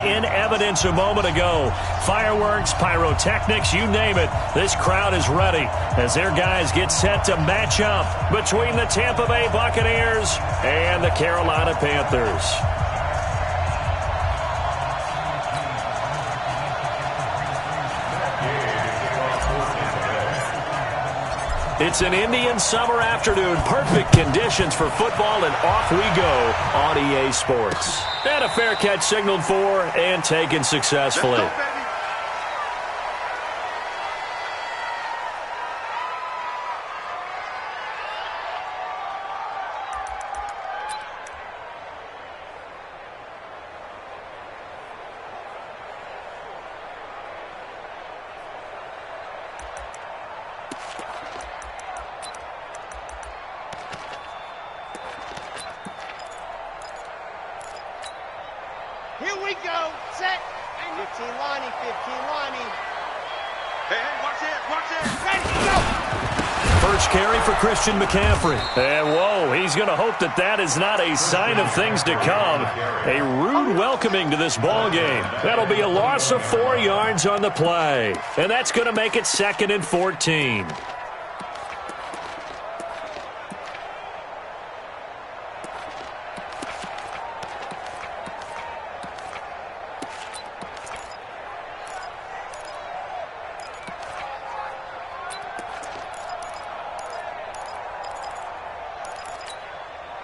In evidence a moment ago. Fireworks, pyrotechnics, you name it. This crowd is ready as their guys get set to match up between the Tampa Bay Buccaneers and the Carolina Panthers. It's an Indian summer afternoon. Perfect conditions for football, and off we go on EA Sports. And a fair catch signaled for and taken successfully. Here we go. Set. 15 lining, 15 lining. Hey, watch it. Ready, go. First carry for Christian McCaffrey. And whoa, he's going to hope that that is not a sign of things to come. A rude welcoming to this ball game. That'll be a loss of 4 yards on the play. And that's going to make it 2nd and 14.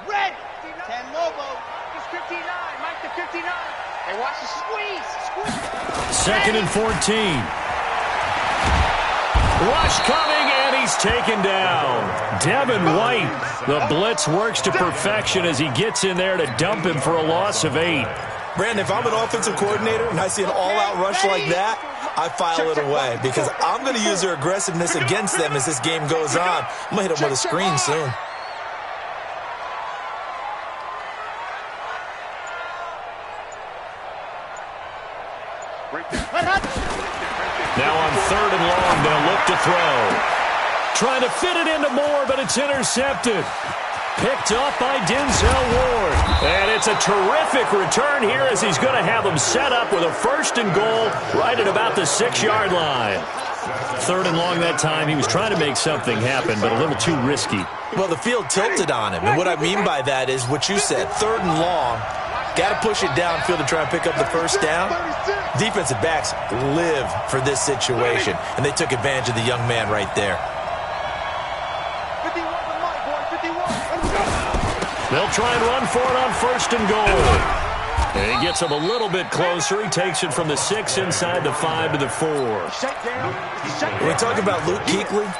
Red. 10 Lobo. It's 59. Mike to 59. Hey, watch the squeeze. 2nd and 14. Rush coming, and he's taken down. Devin White. The blitz works to perfection as he gets in there to dump him for a loss of 8. Brandon, if I'm an offensive coordinator and I see an all-out rush like that, I file it away because I'm going to use their aggressiveness against them as this game goes on. I'm going to hit them with a screen soon. Now on 3rd and long, they'll look to throw. Trying to fit it into Moore, but it's intercepted. Picked up by Denzel Ward. And it's a terrific return here as he's going to have them set up with a 1st and goal right at about the 6-yard line. 3rd and long that time. He was trying to make something happen, but a little too risky. Well, the field tilted on him, and what I mean by that is what you said, 3rd and long. Got to push it downfield to try and pick up the 1st down. Defensive backs live for this situation, and they took advantage of the young man right there. They'll try and run for it on 1st and goal. And he gets him a little bit closer. He takes it from the 6 inside the 5 to the 4. When we talk about Luke Kuechly,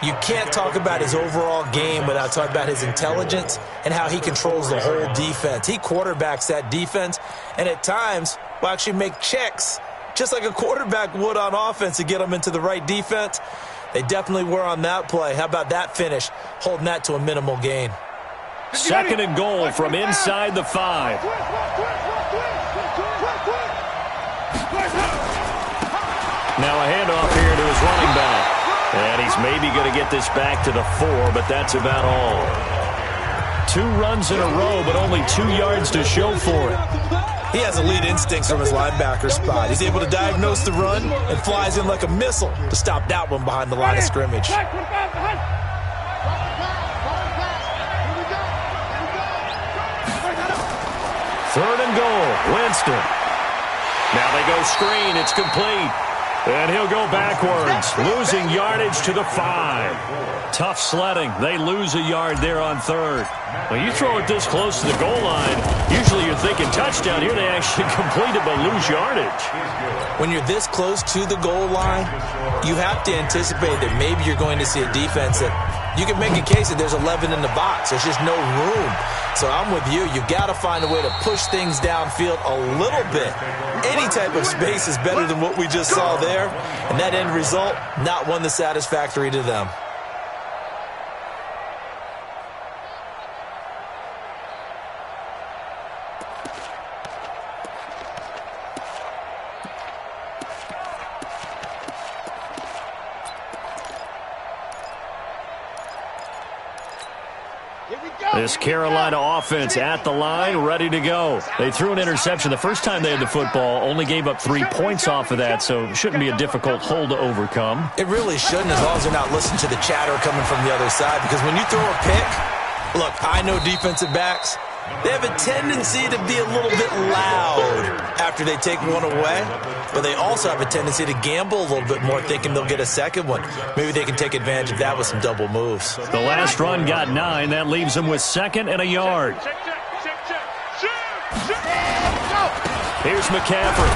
you can't talk about his overall game without talking about his intelligence and how he controls the whole defense. He quarterbacks that defense, and at times will actually make checks, just like a quarterback would on offense to get them into the right defense. They definitely were on that play. How about that finish, holding that to a minimal gain? 2nd and goal from inside the 5. Now a handoff here to his running back. And he's maybe going to get this back to the 4, but that's about all. 2 runs in a row, but only 2 yards to show for it. He has elite instincts from his linebacker spot. He's able to diagnose the run and flies in like a missile to stop that one behind the line of scrimmage. 3rd and goal, Winston. Now they go screen, it's complete. And he'll go backwards, losing yardage to the 5. Tough sledding. They lose a yard there on 3rd. When you throw it this close to the goal line, usually you're thinking touchdown. Here they actually complete it but lose yardage. When you're this close to the goal line, you have to anticipate that maybe you're going to see a defense that you can make a case that there's 11 in the box. There's just no room. So I'm with you. You've got to find a way to push things downfield a little bit. Any type of space is better than what we just saw there. And that end result, not one that's satisfactory to them. Here we go. This Carolina offense at the line, ready to go. They threw an interception the first time they had the football, only gave up 3 points off of that, so it shouldn't be a difficult hole to overcome. It really shouldn't, as long as they're not listening to the chatter coming from the other side, because when you throw a pick, look, I know defensive backs, they have a tendency to be a little bit loud after they take one away, but they also have a tendency to gamble a little bit more, thinking they'll get a second one. Maybe they can take advantage of that with some double moves. The last run got 9. That leaves them with 2nd and a yard. Here's McCaffrey.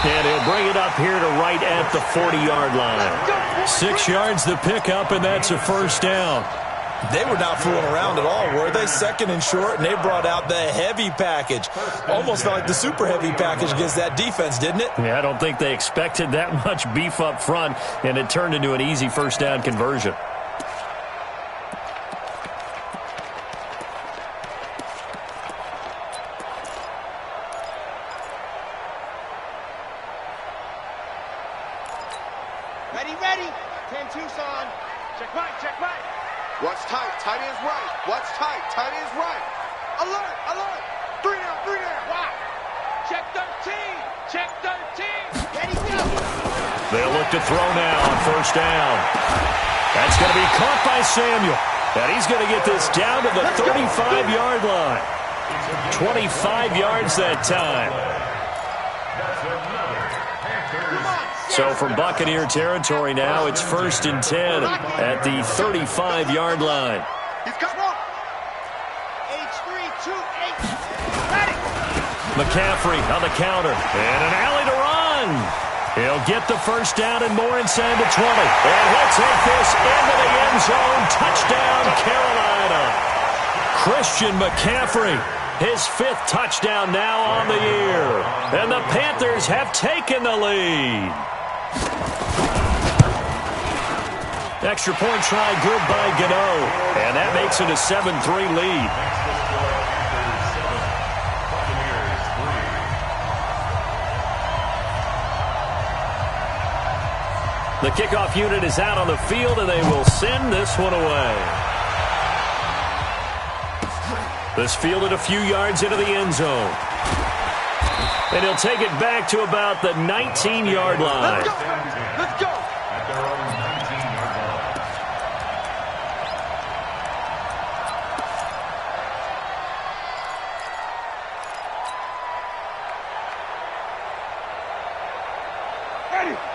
And he'll bring it up here to right at the 40-yard line. 6 yards the pickup, and that's a first down. They were not fooling around at all, were they? 2nd and short, and they brought out the heavy package. Almost felt like the super heavy package against that defense, didn't it? Yeah, I don't think they expected that much beef up front, and it turned into an easy first down conversion. Ready. 10 Tucson. Check right. Watch tight. Tight end's right. Watch tight. Tight end's right. Alert. 3 down. Wow. Check 13. Ready, go. They'll look to throw now on first down. That's going to be caught by Samuel. And he's going to get this down to the 35-yard line. 25 yards that time. So from Buccaneer territory now, it's 1st and 10 at the 35-yard line. He's got one. H328. Ready. McCaffrey on the counter. And an alley to run. He'll get the first down and more inside the 20. And he'll take this into the end zone. Touchdown, Carolina. Christian McCaffrey. His 5th touchdown now on the year. And the Panthers have taken the lead. Extra point try good by Gano. And that makes it a 7-3 lead. The kickoff unit is out on the field, and they will send this one away. This fielded a few yards into the end zone. And he'll take it back to about the 19-yard line. Let's go.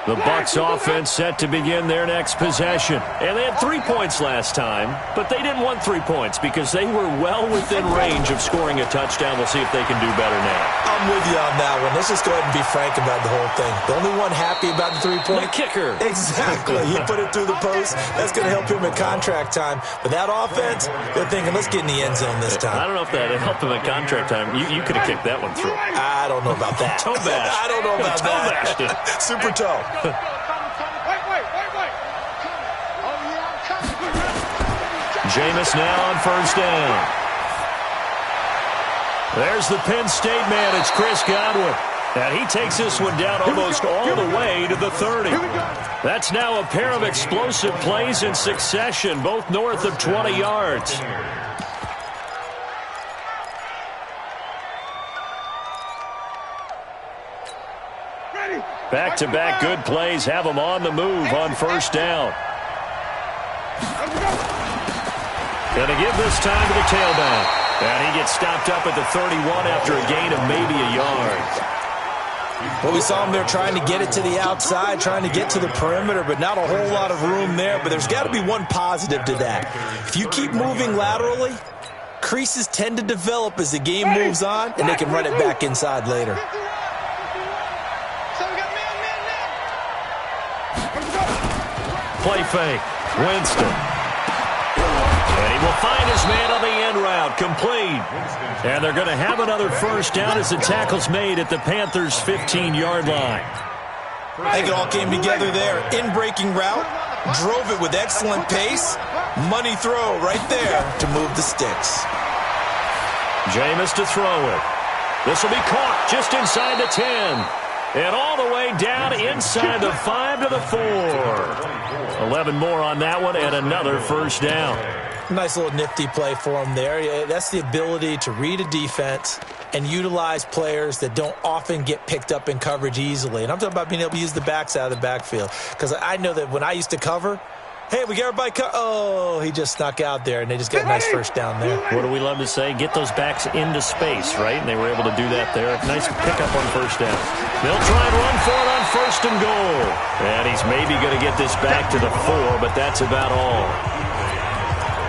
The Bucs offense set to begin their next possession. And they had 3 points last time, but they didn't want 3 points because they were well within range of scoring a touchdown. We'll see if they can do better now. I'm with you on that one. Let's just go ahead and be frank about the whole thing. The only one happy about the 3-point? The kicker. Exactly. He put it through the post. That's going to help him in contract time. But that offense, they're thinking, let's get in the end zone this time. I don't know if that helped him in contract time. You could have kicked that one through. I don't know about that. Toe bash. I don't know about toe that. bashed it. Super toe. Wait. Oh, yeah, I'm coming. Jameis now on first down. There's the Penn State man. It's Chris Godwin. And he takes this one down almost all the way to the 30. That's now a pair of explosive plays in succession, both north of 20 yards. Back-to-back good plays have them on the move on first down. Going to give this time to the tailback. And he gets stopped up at the 31 after a gain of maybe a yard. Well, we saw him there trying to get it to the outside, trying to get to the perimeter, but not a whole lot of room there. But there's got to be one positive to that. If you keep moving laterally, creases tend to develop as the game moves on, and they can run it back inside later. Play fake. Winston. And he will find his man on the end route. Complete. And they're going to have another first down as the tackle's made at the Panthers' 15-yard line. I think it all came together there. In-breaking route. Drove it with excellent pace. Money throw right there to move the sticks. Jameis to throw it. This will be caught just inside the 10. And all the way down inside the 5 to the 4. 11 more on that one and another first down. Nice little nifty play for him there. That's the ability to read a defense and utilize players that don't often get picked up in coverage easily. And I'm talking about being able to use the backs out of the backfield. Because I know that when I used to cover, hey, we got everybody oh, he just snuck out there, and they just got a nice first down there. What do we love to say? Get those backs into space, right? And they were able to do that there. Nice pickup on first down. They'll try and run for it on first and goal. And he's maybe going to get this back to the 4, but that's about all.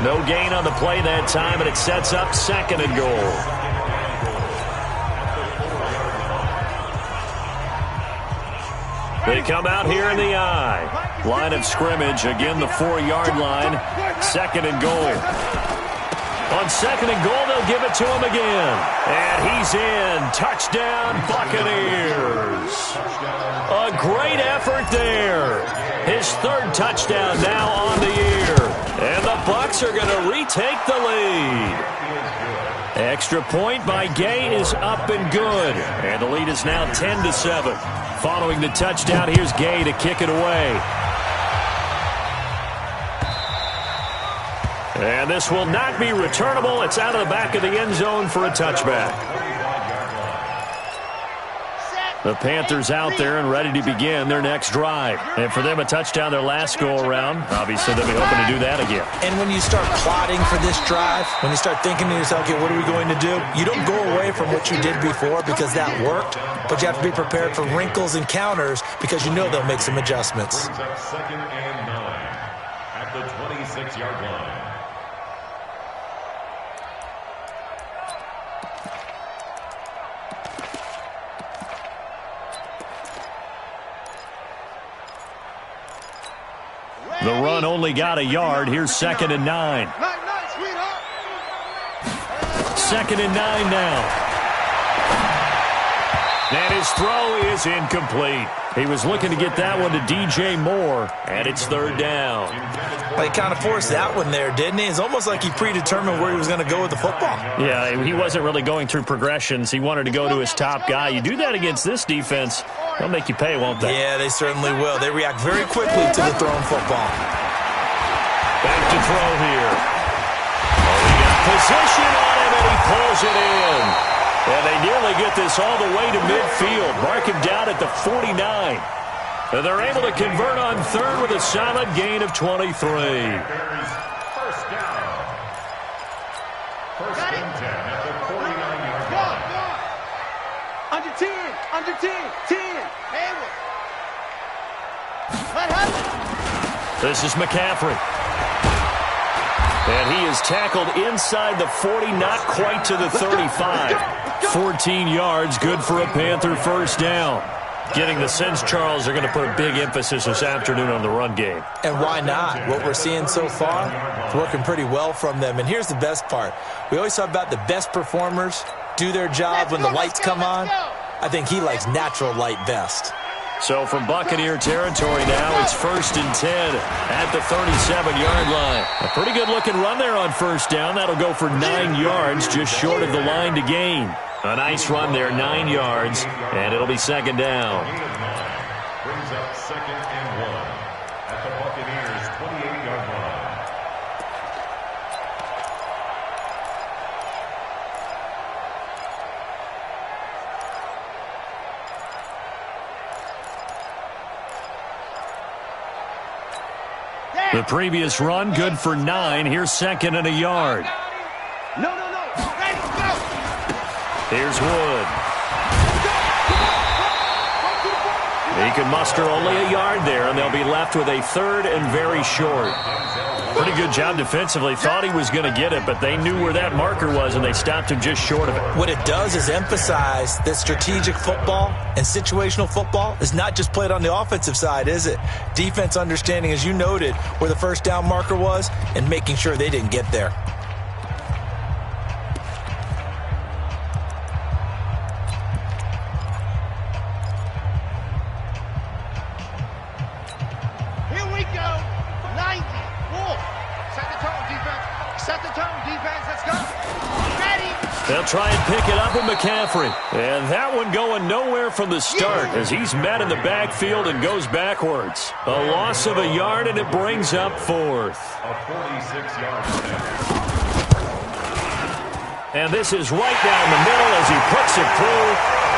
No gain on the play that time, and it sets up second and goal. They come out here in the I. Line of scrimmage, again the 4-yard line. Second and goal. On second and goal, they'll give it to him again. And he's in. Touchdown, Buccaneers. A great effort there. His third touchdown now on the year. And the Bucs are going to retake the lead. Extra point by Gay is up and good. And the lead is now 10-7. Following the touchdown, here's Gay to kick it away. And this will not be returnable. It's out of the back of the end zone for a touchback. The Panthers out there and ready to begin their next drive. And for them, a touchdown their last go-around. Obviously, they'll be hoping to do that again. And when you start plotting for this drive, when you start thinking to yourself, okay, what are we going to do? You don't go away from what you did before because that worked, but you have to be prepared for wrinkles and counters because you know they'll make some adjustments. Second and 9 at the 26-yard line. The run only got a yard. Here's second and 9. Second and 9 now. And his throw is incomplete. He was looking to get that one to DJ Moore, and it's third down. Well, he kind of forced that one there, didn't he? It's almost like he predetermined where he was going to go with the football. Yeah, he wasn't really going through progressions. He wanted to go to his top guy. You do that against this defense, they'll make you pay, won't they? Yeah, they certainly will. They react very quickly to the thrown football. Back to throw here. Oh, he got position on him, and he pulls it in. And they nearly get this all the way to midfield. Mark him down at the 49. And they're able to convert on third with a solid gain of 23. First down. First and 10 at the 49-yard line. Under 10. Under 10. 10. Hayward. Let happen. This is McCaffrey. And he is tackled inside the 40, not quite to the 35. 14 yards, good for a Panther first down. Getting the sense, Charles, they're going to put a big emphasis this afternoon on the run game. And why not? What we're seeing so far is working pretty well from them. And here's the best part. We always talk about the best performers do their job when the lights come on. I think he likes natural light best. So from Buccaneer territory now, it's first and 10 at the 37-yard line. A pretty good-looking run there on first down. That'll go for 9 yards, just short of the line to gain. A nice run there, 9 yards, and it'll be second down. Brings up second and 1 at the Buccaneers' 28-yard line. The previous run, good for 9. Here's second and a yard. No. Ready, go. Here's Wood. He can muster only a yard there, and they'll be left with a third and very short. Pretty good job defensively. Thought he was going to get it, but they knew where that marker was, and they stopped him just short of it. What it does is emphasize that strategic football and situational football is not just played on the offensive side, is it? Defense understanding, as you noted, where the first down marker was and making sure they didn't get there. They'll try and pick it up with McCaffrey. And that one going nowhere from the start as he's met in the backfield and goes backwards. A loss of a yard, and it brings up fourth. A 46-yard penalty. And this is right down the middle as he puts it through,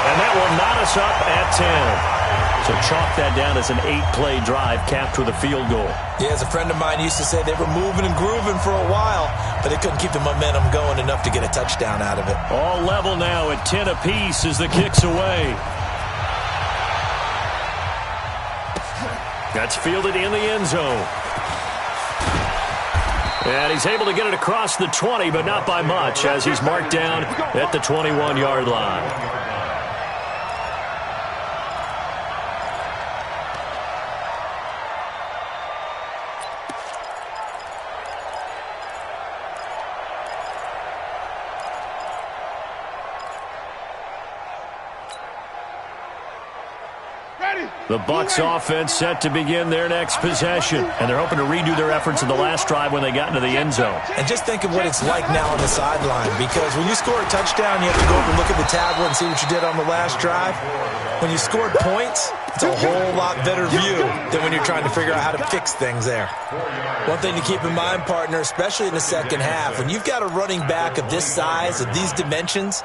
and that will knot us up at 10. So chalk that down as an 8-play drive capped with a field goal. Yeah, as a friend of mine used to say, they were moving and grooving for a while, but they couldn't keep the momentum going enough to get a touchdown out of it. All level now at 10 apiece as the kick's away. That's fielded in the end zone. And he's able to get it across the 20, but not by much, as he's marked down at the 21-yard line. The Bucs offense set to begin their next possession, and they're hoping to redo their efforts in the last drive when they got into the end zone. And just think of what it's like now on the sideline, because when you score a touchdown, you have to go over and look at the tablet and see what you did on the last drive. When you scored points, it's a whole lot better view than when you're trying to figure out how to fix things there. One thing to keep in mind, partner, especially in the second half, when you've got a running back of this size, of these dimensions,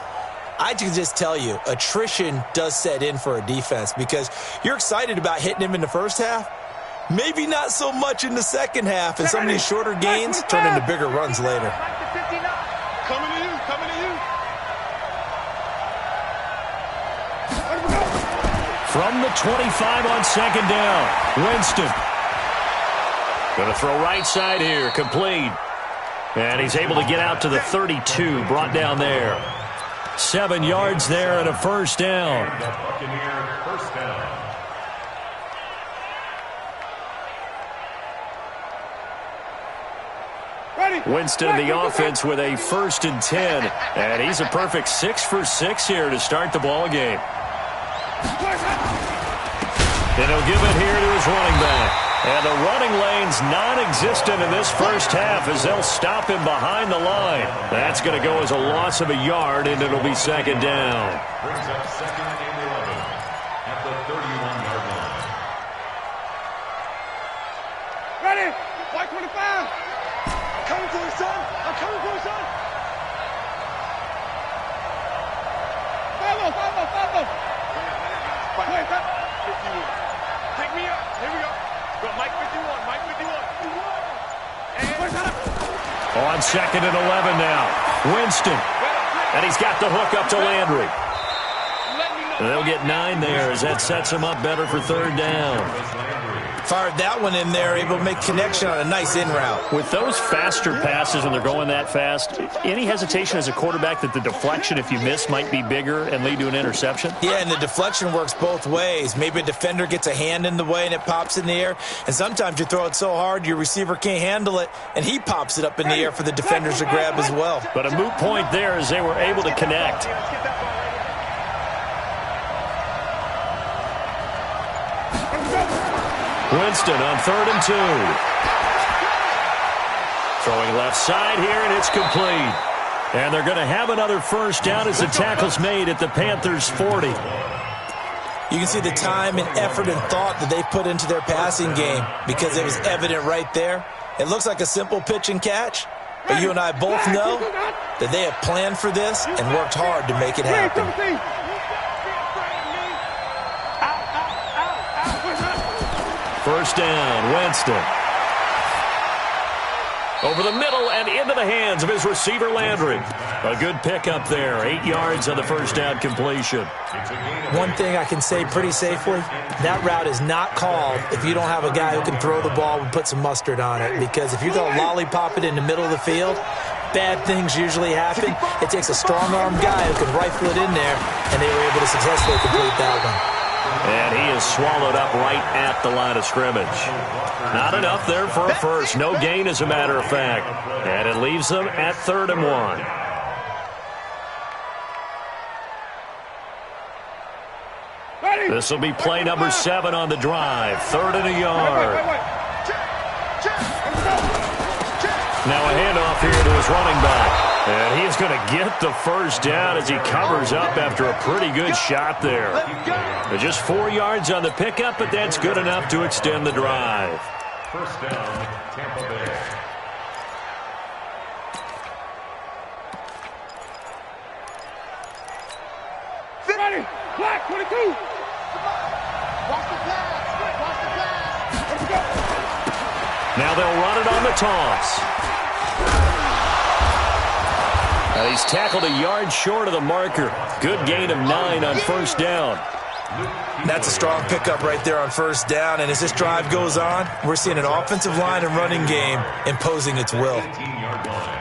I can just tell you, attrition does set in for a defense because you're excited about hitting him in the first half. Maybe not so much in the second half, and some of these shorter gains turn into bigger runs later. Coming to you, coming to you. From the 25 on second down, Winston. Going to throw right side here, complete. And he's able to get out to the 32, brought down there. 7 yards there and a first down. The Buccaneers first down. Winston in the offense with a 1st and 10. And he's a perfect 6 for 6 here to start the ball game. And he'll give it here to his running back. And the running lane's non-existent in this first half as they'll stop him behind the line. That's going to go as a loss of a yard, and it'll be second down. Brings up 2nd and 11 at the 31-yard line. Ready? White 25. I'm coming for you, son. I'm coming for you, son. Follow. Wait, 51. Pick me up. Here we go. Go, Mike 51. On 2nd and 11 now. Winston. And he's got the hook up to Landry. They'll get 9 there as that sets him up better for 3rd down. Fired that one in there, able to make connection on a nice in route. With those faster passes and they're going that fast, any hesitation as a quarterback that the deflection, if you miss, might be bigger and lead to an interception? Yeah, and the deflection works both ways. Maybe a defender gets a hand in the way and it pops in the air, and sometimes you throw it so hard your receiver can't handle it, and he pops it up in the air for the defenders to grab as well. But a moot point there as they were able to connect. Winston on 3rd and 2. Throwing left side here, and it's complete. And they're going to have another first down as the tackle's made at the Panthers' 40. You can see the time and effort and thought that they put into their passing game because it was evident right there. It looks like a simple pitch and catch, but you and I both know that they have planned for this and worked hard to make it happen. First down, Winston. Over the middle and into the hands of his receiver, Landry. A good pickup there. 8 yards on the first down completion. One thing I can say pretty safely, that route is not called if you don't have a guy who can throw the ball and put some mustard on it. Because if you're going to lollipop it in the middle of the field, bad things usually happen. It takes a strong-armed guy who can rifle it in there, and they were able to successfully complete that one. And he is swallowed up right at the line of scrimmage. Not enough there for a first. No gain, as a matter of fact. And it leaves them at 3rd and 1. This will be play number 7 on the drive. 3rd and a yard. Now a handoff here to his running back. And he's going to get the first down as he covers up after a pretty good shot there. Just 4 yards on the pickup, but that's good enough to extend the drive. First down, Tampa Bay. Ready, black 22. Watch the pass. Watch the pass. Let's go. Now they'll run it on the toss. He's tackled a yard short of the marker. Good gain of 9 on first down. That's a strong pickup right there on first down. And as this drive goes on, we're seeing an offensive line and running game imposing its will. 18-yard line.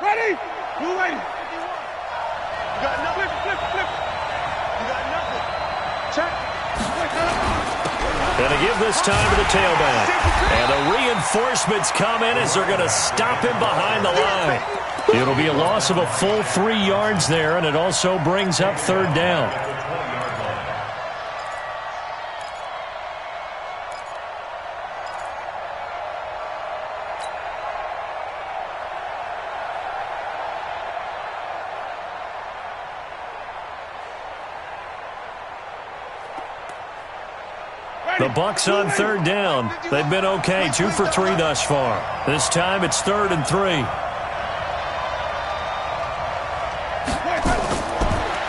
Ready? Blue ready. You got nothing. Flip. You got nothing. Check. Going to give this time to the tailback. And the reinforcements come in as they're going to stop him behind the line. It'll be a loss of a full 3 yards there, and it also brings up third down. The Bucs on third down. They've been okay, 2 for 3 thus far. This time it's 3rd and 3.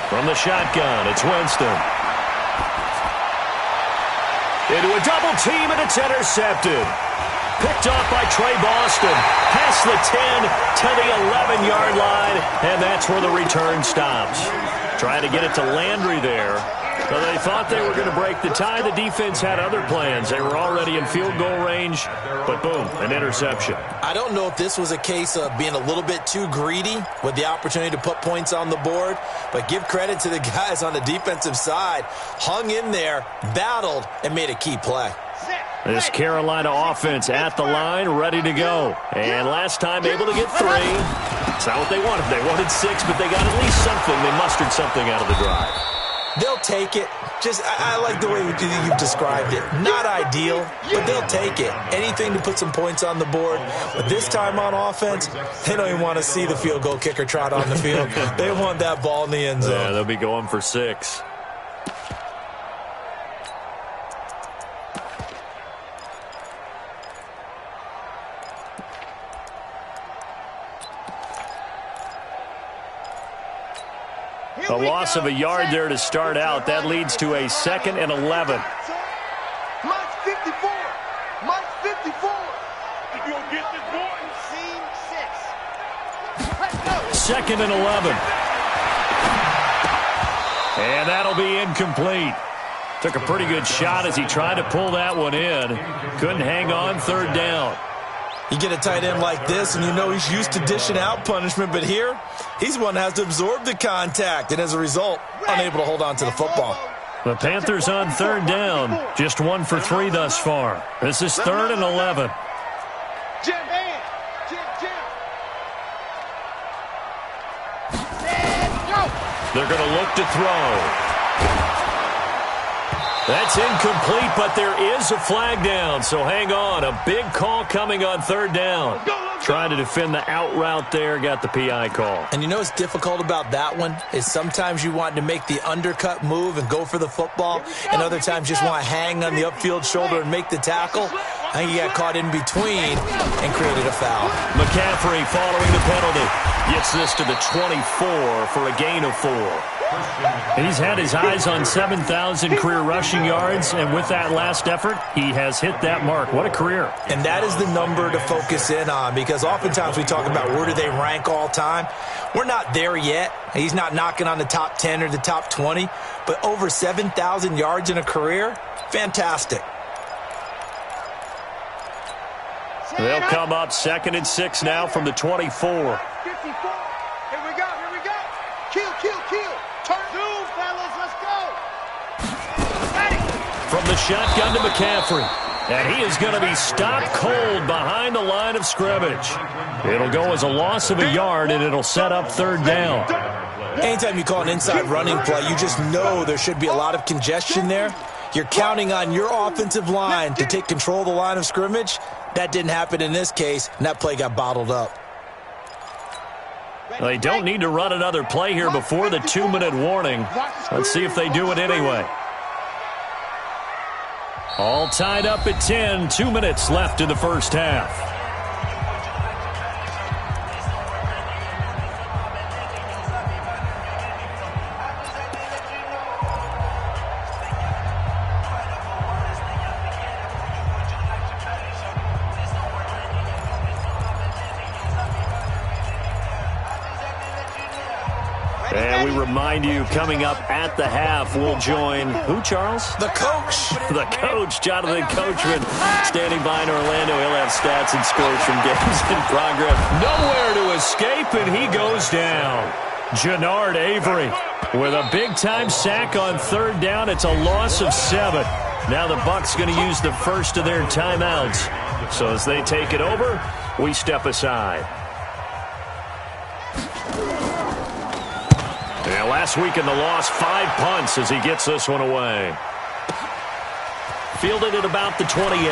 From the shotgun, it's Winston. Into a double team, and it's intercepted. Picked off by Trey Boston. Past the 10 to the 11-yard line, and that's where the return stops. Trying to get it to Landry there. So they thought they were going to break the tie. The defense had other plans. They were already in field goal range, but boom, an interception. I don't know if this was a case of being a little bit too greedy with the opportunity to put points on the board, but give credit to the guys on the defensive side. Hung in there, battled, and made a key play. This Carolina offense at the line, ready to go. And last time able to get 3. It's not what they wanted. They wanted 6, but they got at least something. They mustered something out of the drive. They'll take it. I like the way you've described it. Not ideal, but they'll take it. Anything to put some points on the board. But this time on offense, they don't even want to see the field goal kicker trot on the field. They want that ball in the end zone. Yeah, they'll be going for 6. A loss of a yard there to start out. That leads to a 2nd and 11. Mike's 54. Mike's 54. If you'll get this boy. Scene 2nd and 11. And that'll be incomplete. Took a pretty good shot as he tried to pull that one in. Couldn't hang on, third down. You get a tight end like this, and you know he's used to dishing out punishment, but here, he's one that has to absorb the contact, and as a result, unable to hold on to the football. The Panthers on third down, just 1 for 3 thus far. This is 3rd and 11. Jim, man. Jim. They're going to look to throw. That's incomplete, but there is a flag down, so hang on. A big call coming on third down. Trying to defend the out route there, got the PI call. And you know what's difficult about that one is sometimes you want to make the undercut move and go for the football, and other times just want to hang on the upfield shoulder and make the tackle. I think he got caught in between and created a foul. McCaffrey following the penalty. Gets this to the 24 for a gain of 4. He's had his eyes on 7,000 career rushing yards, and with that last effort, he has hit that mark. What a career. And that is the number to focus in on, because oftentimes we talk about where do they rank all time. We're not there yet. He's not knocking on the top 10 or the top 20, but over 7,000 yards in a career, fantastic. They'll come up 2nd and 6 now from the 24. 54. Here we go. Kill. Turn. Zoom, fellas. Let's go. Ready. From the shotgun to McCaffrey. And he is going to be stopped cold behind the line of scrimmage. It'll go as a loss of a yard, and it'll set up third down. Anytime you call an inside running play, you just know there should be a lot of congestion there. You're counting on your offensive line to take control of the line of scrimmage. That didn't happen in this case, and that play got bottled up. They don't need to run another play here before the 2-minute warning. Let's see if they do it anyway. All tied up at 10, 2 minutes left in the first half. And we remind you, coming up at the half, we'll join who, Charles? The coach. The coach, Jonathan Coachman, standing by in Orlando. He'll have stats and scores from games in progress. Nowhere to escape, and he goes down. Jannard Avery with a big-time sack on third down. It's a loss of 7. Now the Bucs going to use the first of their timeouts. So as they take it over, we step aside. Yeah, last week in the loss, 5 punts as he gets this one away. Fielded at about the 28.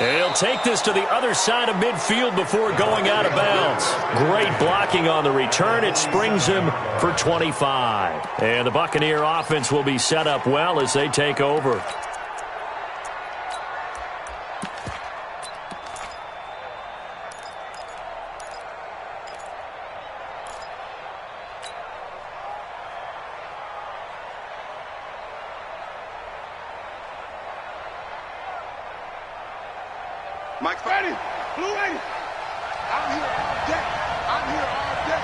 And he'll take this to the other side of midfield before going out of bounds. Great blocking on the return. It springs him for 25. And the Buccaneer offense will be set up well as they take over. Mike's ready. Blue 80. I'm here all day. I'm here all day.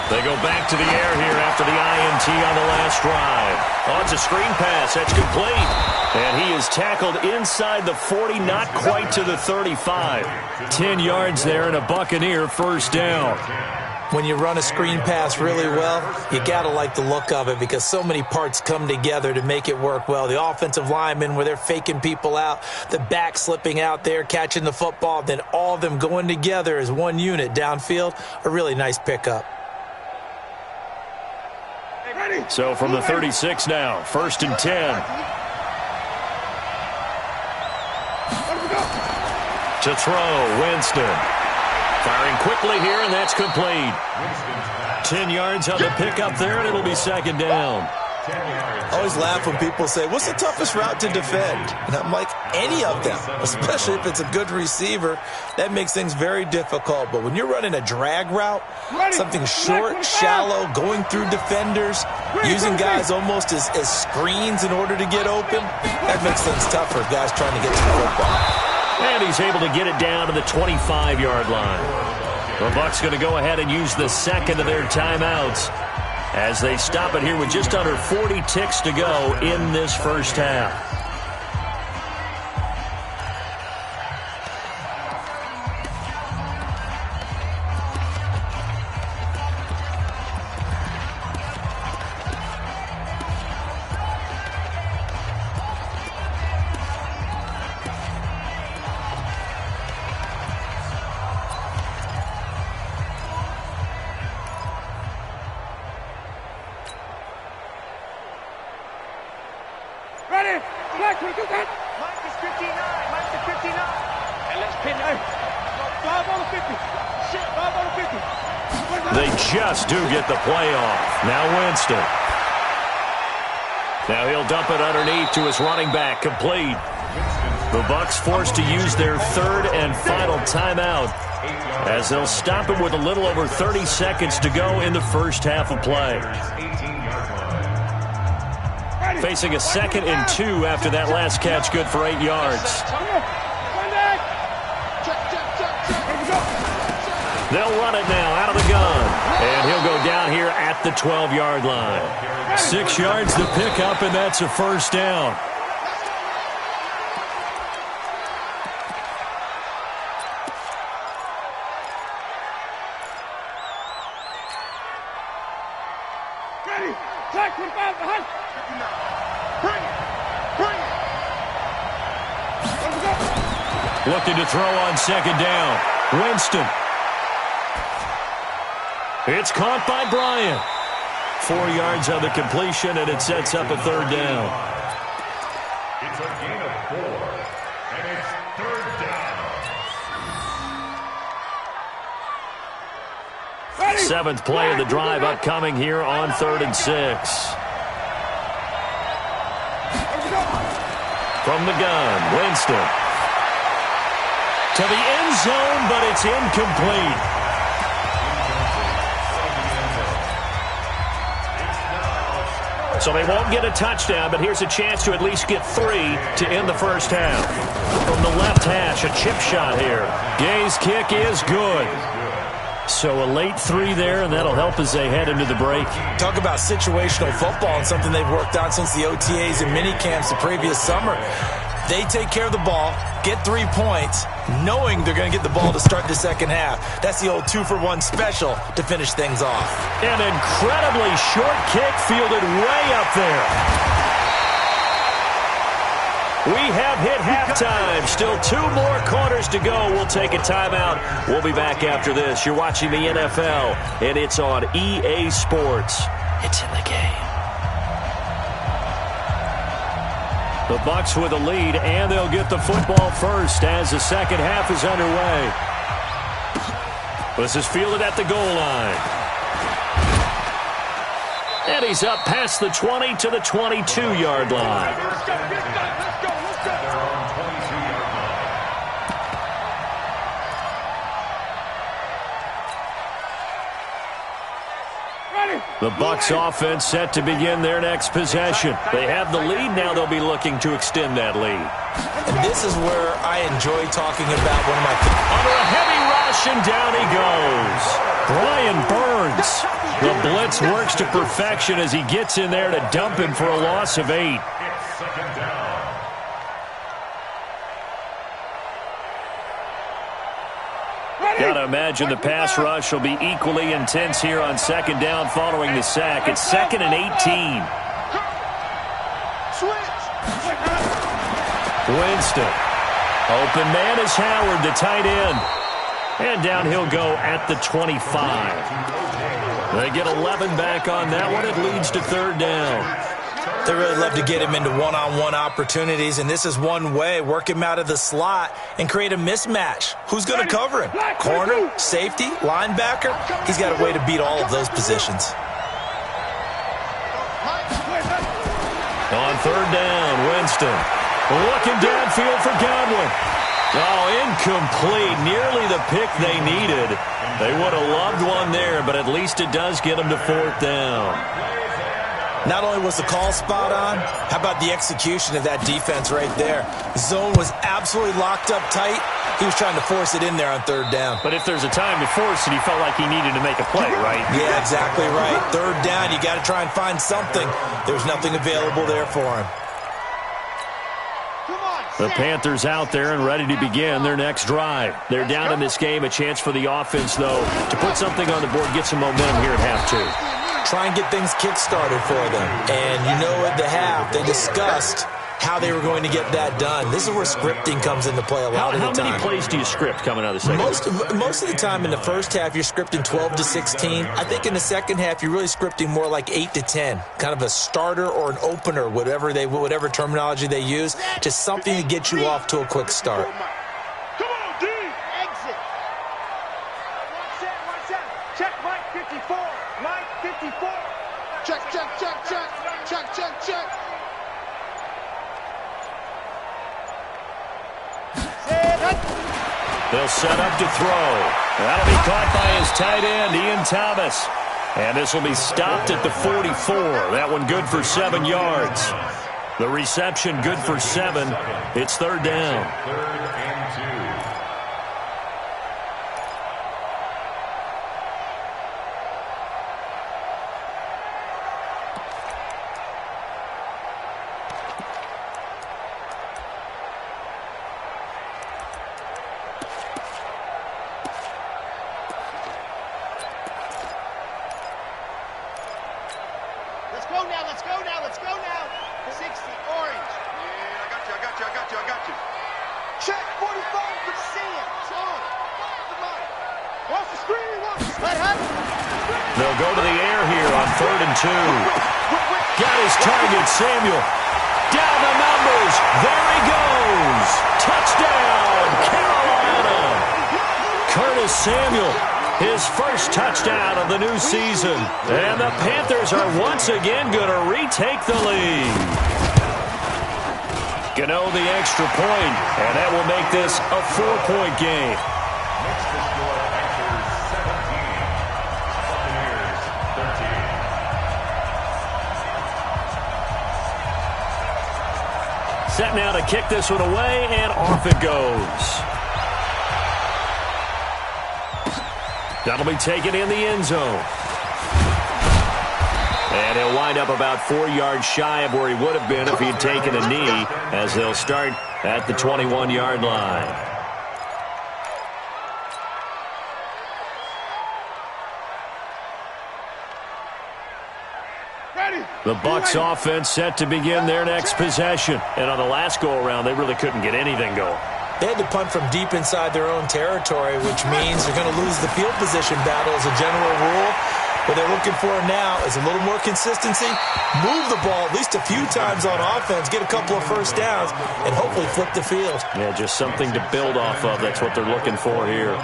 They go back to the air here after the INT on the last drive. Oh, it's a screen pass. That's complete. And he is tackled inside the 40, not quite to the 35. 10 yards there and a Buccaneer first down. When you run a screen pass really well, you got to like the look of it because so many parts come together to make it work well. The offensive linemen, where they're faking people out, the back slipping out there, catching the football, then all of them going together as one unit downfield, a really nice pickup. So from the 36 now, 1st and 10. To throw, Winston. Firing quickly here, and that's complete. 10 yards on the pickup there, and it'll be second down. I always laugh when people say, what's the toughest route to defend? And I'm like, any of them, especially if it's a good receiver. That makes things very difficult. But when you're running a drag route, something short, shallow, going through defenders, using guys almost as screens in order to get open, that makes things tougher, guys trying to get to the football. And he's able to get it down to the 25-yard line. The Bucs going to go ahead and use the second of their timeouts as they stop it here with just under 40 ticks to go in this first half. They just do get the play off. Now Winston. Now he'll dump it underneath to his running back. Complete. The Bucs forced to use their third and final timeout as they'll stop him with a little over 30 seconds to go in the first half of play. Facing a 2nd and 2 after that last catch, good for 8 yards. They'll run it now out of the gun. And he'll go down here at the 12-yard line. 6 yards to pick up, and that's a first down. Looking to throw on second down. Winston. It's caught by Bryant. 4 yards on the completion, and it sets up a third down. It's a gain of 4, and it's third down. Seventh play of the drive upcoming here on 3rd and 6. From the gun, Winston. To the end zone, but it's incomplete. So they won't get a touchdown, but here's a chance to at least get 3 to end the first half. From the left hash, a chip shot here. Gay's kick is good. So a late 3 there, and that'll help as they head into the break. Talk about situational football and something they've worked on since the OTAs and mini camps the previous summer. They take care of the ball, get 3 points, knowing they're going to get the ball to start the second half. That's the old 2-for-1 special to finish things off. An incredibly short kick fielded way up there. We have hit halftime. Still 2 more quarters to go. We'll take a timeout. We'll be back after this. You're watching the NFL, and it's on EA Sports. It's in the game. The Bucs with a lead, and they'll get the football first as the second half is underway. This is fielded at the goal line. And he's up past the 20 to the 22-yard line. The Bucs offense set to begin their next possession. They have the lead. Now they'll be looking to extend that lead. And this is where I enjoy talking about one of my... Under a heavy rush, and down he goes. Brian Burns. The blitz works to perfection as he gets in there to dump him for a loss of 8. It's second down. Got to imagine the pass rush will be equally intense here on second down following the sack. It's 2nd and 18. Winston. Open man is Howard, the tight end. And down he'll go at the 25. They get 11 back on that one. It leads to third down. They really love to get him into one-on-one opportunities, and this is one way. Work him out of the slot and create a mismatch. Who's going to cover him? Corner, safety, linebacker? He's got a way to beat all of those positions. On third down, Winston. Looking downfield for Godwin. Oh, incomplete. Nearly the pick they needed. They would have loved one there, but at least it does get them to fourth down. Not only was the call spot on, how about the execution of that defense right there? Zone was absolutely locked up tight. He was trying to force it in there on third down. But if there's a time to force it, he felt like he needed to make a play, right? Yeah, exactly right. Third down, you got to try and find something. There's nothing available there for him. The Panthers out there and ready to begin their next drive. They're down in this game. A chance for the offense, though, to put something on the board, get some momentum here at half 2. Try and get things kick-started for them. And you know at the half, they discussed how they were going to get that done. This is where scripting comes into play a lot of the time. How many plays do you script coming out of the second half? Most of the time in the first half, you're scripting 12 to 16. I think in the second half, you're really scripting more like 8 to 10. Kind of a starter or an opener, whatever terminology they use. Just something to get you off to a quick start. Come on, D! Exit. Watch out. Check Mike 54. Mike 54. Check. They'll set up to throw. That'll be caught by his tight end, Ian Thomas. And this will be stopped at the 44. That one good for 7 yards. The reception good for 7. It's third down. Third and 2. Let's go now. 60, orange. Yeah, I got you. Check 45 for Sam. Come on. Watch the screen. Let happen. They'll go to the air here on 3rd and 2. Got his target, Samuel. Down the numbers. There he goes. Touchdown, Carolina. Curtis Samuel, his first touchdown of the new season. And the Panthers are once again going to retake the lead. Gano the extra point, and that will make this a 4-point game. Set now to kick this one away, and off it goes. That'll be taken in the end zone. And he'll wind up about 4 yards shy of where he would have been if he'd taken a knee, as they'll start at the 21-yard line. The Bucs offense set to begin their next possession. And on the last go-around, they really couldn't get anything going. They had to punt from deep inside their own territory, which means they're going to lose the field position battle as a general rule. What they're looking for now is a little more consistency, move the ball at least a few times on offense, get a couple of first downs, and hopefully flip the field. Yeah, just something to build off of. That's what they're looking for here.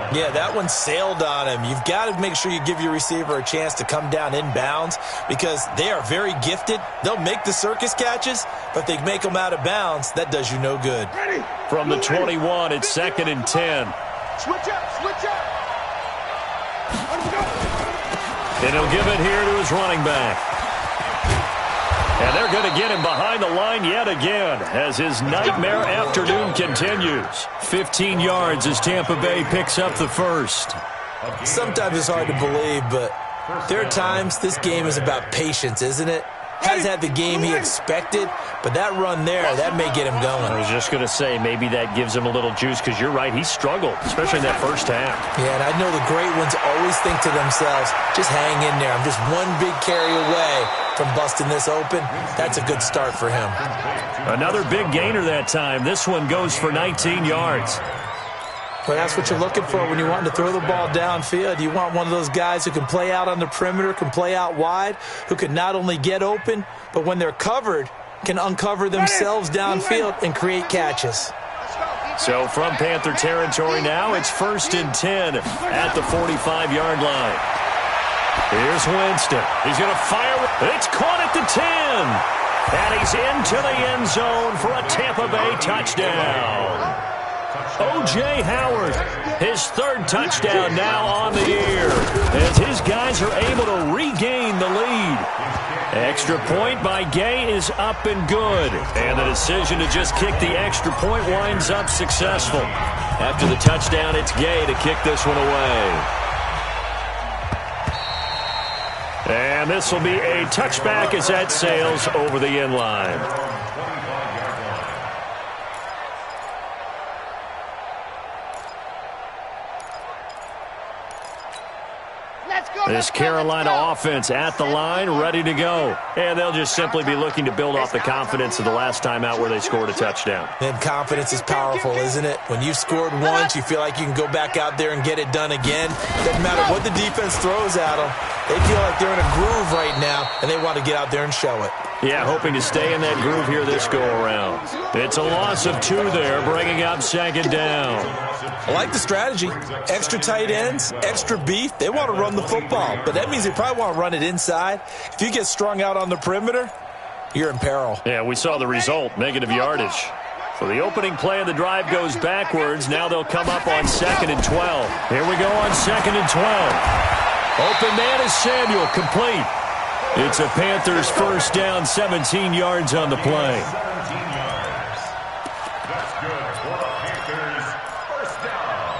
Yeah, that one sailed on him. You've got to make sure you give your receiver a chance to come down inbounds because they are very gifted. They'll make the circus catches, but if they make them out of bounds, that does you no good. From the 21, it's 2nd and 10. Switch up, switch up. And he'll give it here to his running back. And they're going to get him behind the line yet again as his nightmare afternoon continues. 15 yards as Tampa Bay picks up the first. Sometimes it's hard to believe, but there are times this game is about patience, isn't it? Hasn't had the game he expected, but that run there, that may get him going. I was just going to say, maybe that gives him a little juice because you're right, he struggled, especially in that first half. Yeah, and I know the great ones always think to themselves, just hang in there. I'm just one big carry away from busting this open. That's a good start for him. Another big gainer that time. This one goes for 19 yards. Well, that's what you're looking for when you want to throw the ball downfield. You want one of those guys who can play out on the perimeter, can play out wide, who can not only get open, but when they're covered, can uncover themselves downfield and create catches. So from Panther territory now, it's 1st and 10 at the 45-yard line. Here's Winston. He's going to fire. It's caught at the 10. And he's into the end zone for a Tampa Bay touchdown. O.J. Howard, his 3rd touchdown now on the year as his guys are able to regain the lead. Extra point by Gay is up and good. And the decision to just kick the extra point winds up successful. After the touchdown, it's Gay to kick this one away. And this will be a touchback as that sails over the end line. This Carolina offense at the line, ready to go. And they'll just simply be looking to build off the confidence of the last time out where they scored a touchdown. And confidence is powerful, isn't it? When you've scored once, you feel like you can go back out there and get it done again. Doesn't matter what the defense throws at them. They feel like they're in a groove right now, and they want to get out there and show it. Yeah, hoping to stay in that groove here this go-around. It's a loss of 2 there, bringing up 2nd down. I like the strategy. Extra tight ends, extra beef. They want to run the football, but that means they probably want to run it inside. If you get strung out on the perimeter, you're in peril. Yeah, we saw the result, negative yardage. So the opening play of the drive goes backwards. Now they'll come up on 2nd and 12. Here we go on 2nd and 12. Open man is Samuel, complete. It's a Panthers first down, 17 yards on the play. 17 yards. That's good for the Panthers. First down.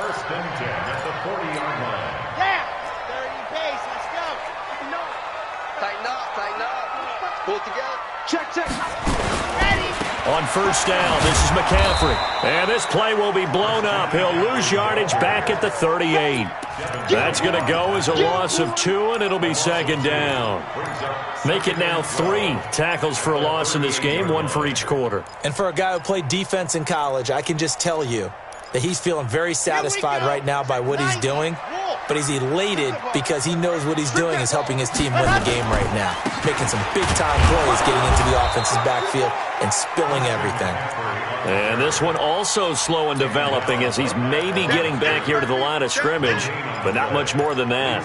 1st and 10 at the 40-yard line. Yeah, 30 pace, let's go. Tighten up, pull it together. Check, check. Ready. On first down, this is McCaffrey. And this play will be blown up. He'll lose yardage back at the 38. That's going to go as a loss of 2, and it'll be 2nd down. Make it now 3 tackles for a loss in this game, 1 for each quarter. And for a guy who played defense in college, I can just tell you that he's feeling very satisfied right now by what he's doing. but he's elated because he knows what he's doing is helping his team win the game right now. Making some big-time plays, getting into the offense's backfield and spilling everything. And this one also slow in developing as he's maybe getting back here to the line of scrimmage, but not much more than that.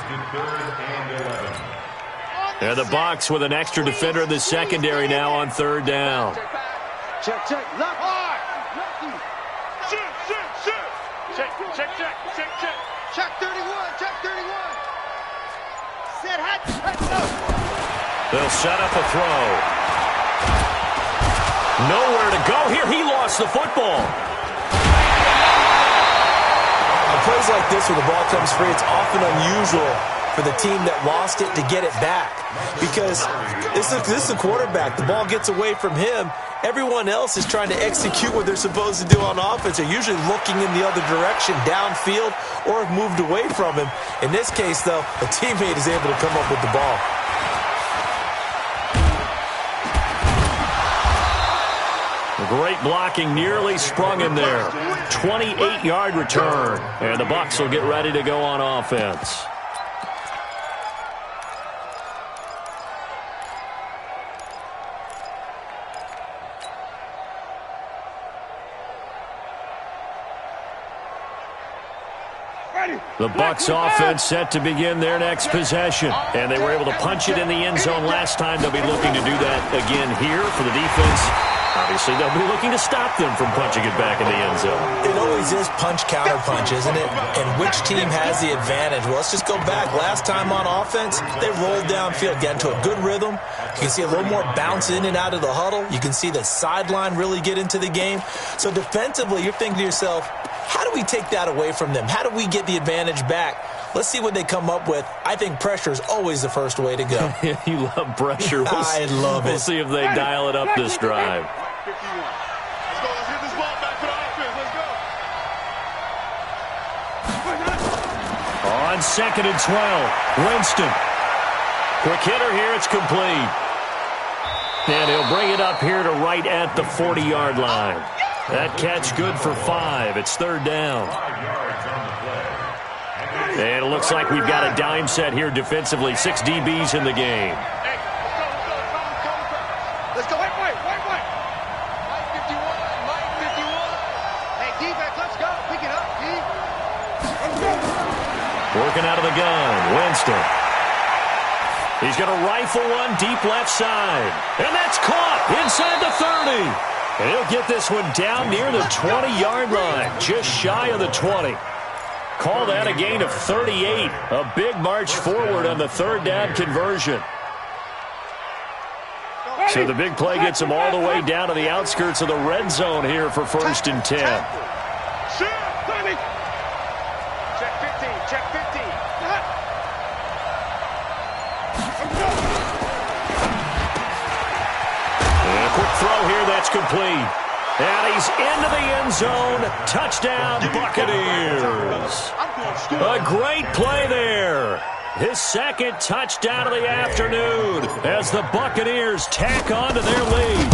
And the Bucs with an extra defender in the secondary now on third down. Check, check, left hard. Shoot, shoot, shoot. Check, check, check, check, check. Check 31, check 31. Set, hat, go. They'll set up a throw. Nowhere to go here. He lost the football. On plays like this where the ball comes free, it's often unusual for the team that lost it to get it back. Because this is a quarterback. The ball gets away from him. Everyone else is trying to execute what they're supposed to do on offense. They're usually looking in the other direction, downfield, or have moved away from him. In this case, though, a teammate is able to come up with the ball. Great blocking, nearly sprung him there. 28-yard return. And the Bucs will get ready to go on offense. The Bucs offense set to begin their next possession. And they were able to punch it in the end zone last time. They'll be looking to do that again here for the defense. Obviously, they'll be looking to stop them from punching it back in the end zone. It always is punch-counter-punch, isn't it? And which team has the advantage? Well, let's just go back. Last time on offense, they rolled downfield, got into a good rhythm. You can see a little more bounce in and out of the huddle. You can see the sideline really get into the game. So defensively, you're thinking to yourself, how do we take that away from them? How do we get the advantage back? Let's see what they come up with. I think pressure is always the first way to go. You love pressure. I love it. We'll see if they dial it up this drive. 51. Let's go. Let's get this ball back to the offense. Let's go. On 2nd and 12, Winston. Quick hitter here. It's complete. And he'll bring it up here to right at the 40-yard line. That catch good for 5. It's third down. And it looks like we've got a dime set here defensively. 6 DBs in the game. Hey, let's go. Let's go. Wait. Mike 51. Hey, defense, let's go. Pick it up, D. Working out of the gun, Winston. He's going to rifle one deep left side. And that's caught inside the 30. And he'll get this one down near the 20-yard line, just shy of the 20. Call that a gain of 38. A big march forward on the third down conversion. So the big play gets him all the way down to the outskirts of the red zone here for 1st and 10. Check 15. Check 15. And a quick throw here, that's complete. And he's into the end zone. Touchdown, Buccaneers. A great play there. His second touchdown of the afternoon as the Buccaneers tack on to their lead.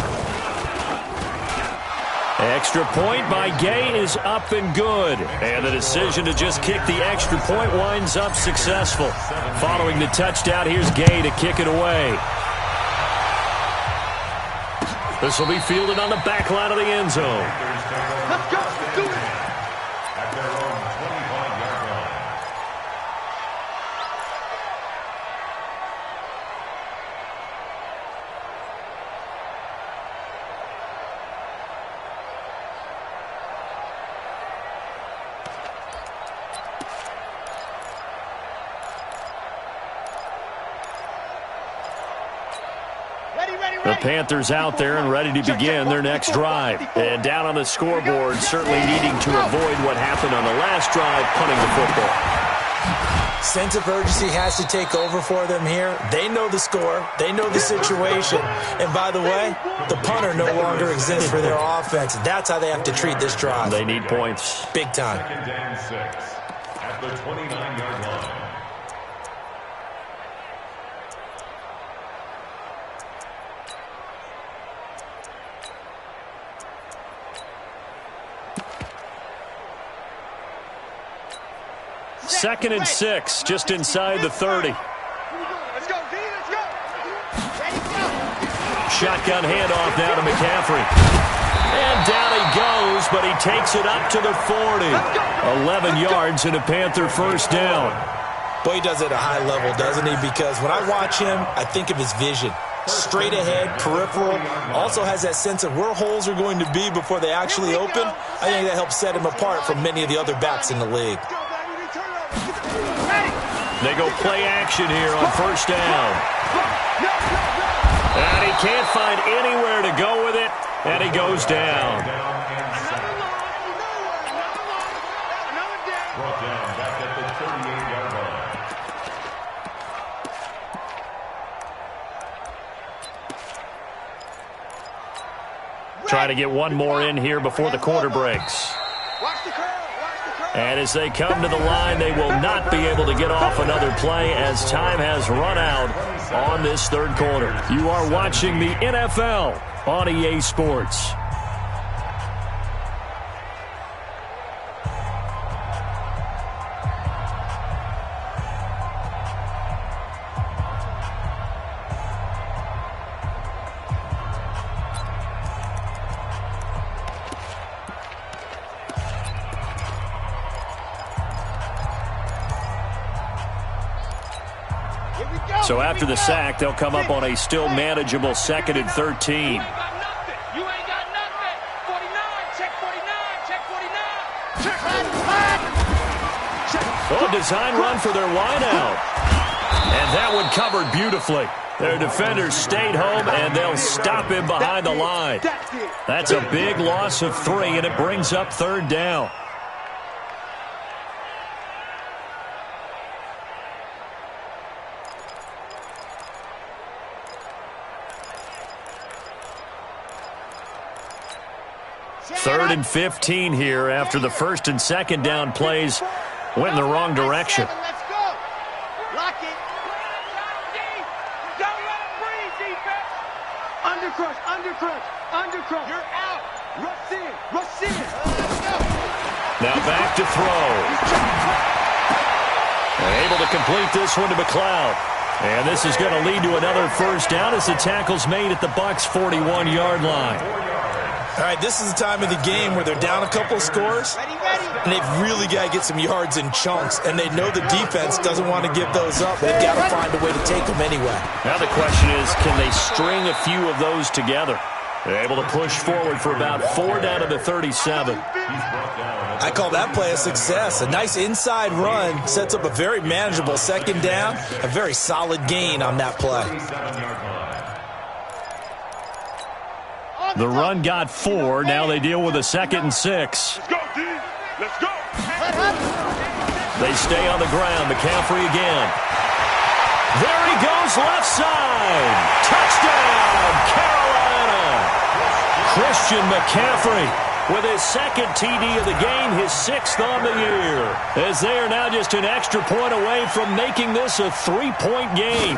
Extra point by Gay is up and good. And the decision to just kick the extra point winds up successful. Following the touchdown, here's Gay to kick it away. This will be fielded on the back line of the end zone. Let's go. Do it. At their own 25-yard line. The Panthers out there and ready to begin their next drive. And down on the scoreboard, certainly needing to avoid what happened on the last drive, punting the football. Sense of urgency has to take over for them here. They know the score. They know the situation. And by the way, the punter no longer exists for their offense. That's how they have to treat this drive. They need points. Big time. 2nd and 6 at the 29-yard line. 2nd and 6, just inside the 30. Let's go, D, let's go. Ready, go. Shotgun handoff now to McCaffrey. And down he goes, but he takes it up to the 40. 11 yards and a Panther first down. Boy, he does it at a high level, doesn't he? Because when I watch him, I think of his vision. Straight ahead, peripheral, also has that sense of where holes are going to be before they actually open. I think that helps set him apart from many of the other backs in the league. They go play action here on first down. And he can't find anywhere to go with it, and he goes down. Brought down back at the 38-yard line. Try to get one more in here before the quarter breaks. And as they come to the line, they will not be able to get off another play as time has run out on this third quarter. You are watching the NFL on EA Sports. So after the sack, they'll come up on a still manageable 2nd and 13. You ain't got nothing. 49, check 49, check 49. Check. Oh, design run for their wideout. And that one covered beautifully. Their defenders stayed home, and they'll stop him behind the line. That's a big loss of 3, and it brings up third down. Third and 15 here after the 1st and 2nd down plays went in the wrong direction. Let's go. Lock it. Don't let him breathe, defense. Undercrush, undercrush, undercrush. You're out. Rush in, rush in. Let's go. Now back to throw. And able to complete this one to McLeod. And this is going to lead to another first down as the tackle's made at the Bucs' 41-yard line. All right, this is the time of the game where they're down a couple of scores, and they've really got to get some yards in chunks, and they know the defense doesn't want to give those up. They've got to find a way to take them anyway. Now the question is, can they string a few of those together? They're able to push forward for about 4 down to the 37. I call that play a success. A nice inside run sets up a very manageable 2nd down, a very solid gain on that play. The run got 4. Now they deal with a 2nd and 6. Let's go, D. Let's go. They stay on the ground. McCaffrey again. There he goes, left side. Touchdown, Carolina. Christian McCaffrey with his 2nd TD of the game, his 6th on the year. As they are now just an extra point away from making this a 3-point game.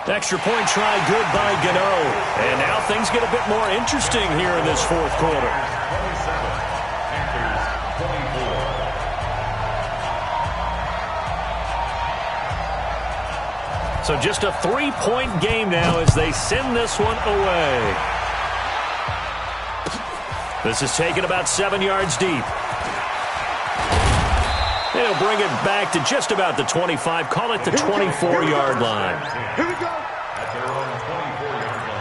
Extra point try good by Gano. And now things get a bit more interesting here in this 4th quarter. So just a 3-point game now as they send this one away. This is taken about 7 yards deep. They'll bring it back to just about the 25. Call it the 24-yard line. Here we go. At their own 24-yard line.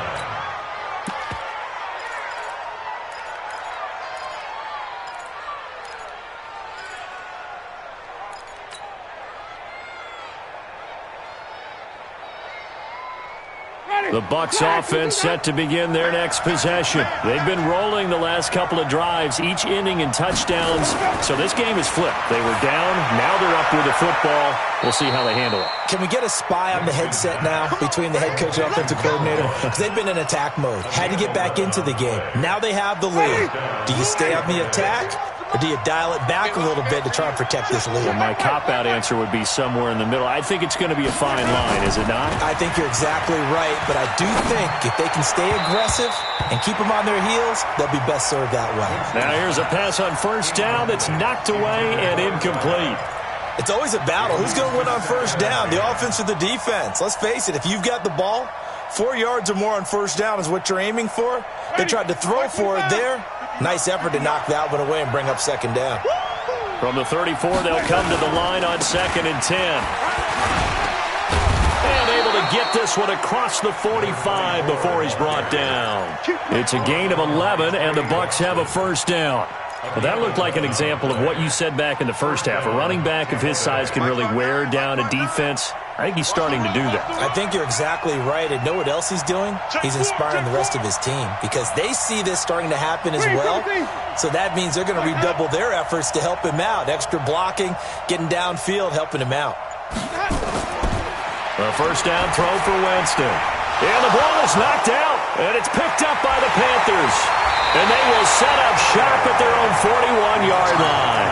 The Bucs offense set to begin their next possession. They've been rolling the last couple of drives, each ending in touchdowns. So this game is flipped. They were down. Now they're up with the football. We'll see how they handle it. Can we get a spy on the headset now between the head coach and offensive coordinator? Because they've been in attack mode. Had to get back into the game. Now they have the lead. Do you stay on the attack Or do you dial it back a little bit to try and protect this lead? Well, my cop-out answer would be somewhere in the middle. I think it's going to be a fine line, is it not? I think you're exactly right, but I do think if they can stay aggressive and keep them on their heels, they'll be best served that way. Now here's a pass on first down that's knocked away and incomplete. It's always a battle. Who's going to win on first down, the offense or the defense? Let's face it, if you've got the ball, 4 yards or more on first down is what you're aiming for. They tried to throw for it there. Nice effort to knock that one away and bring up second down. From the 34, they'll come to the line on 2nd and 10. And able to get this one across the 45 before he's brought down. It's a gain of 11, and the Bucs have a first down. Well, that looked like an example of what you said back in the first half. A running back of his size can really wear down a defense. I think he's starting to do that. I think you're exactly right. And know what else he's doing? He's inspiring the rest of his team because they see this starting to happen as well. So that means they're going to redouble their efforts to help him out. Extra blocking, getting downfield, helping him out. A first down throw for Winston. And the ball is knocked out, and it's picked up by the Panthers. And they will set up shop at their own 41-yard line.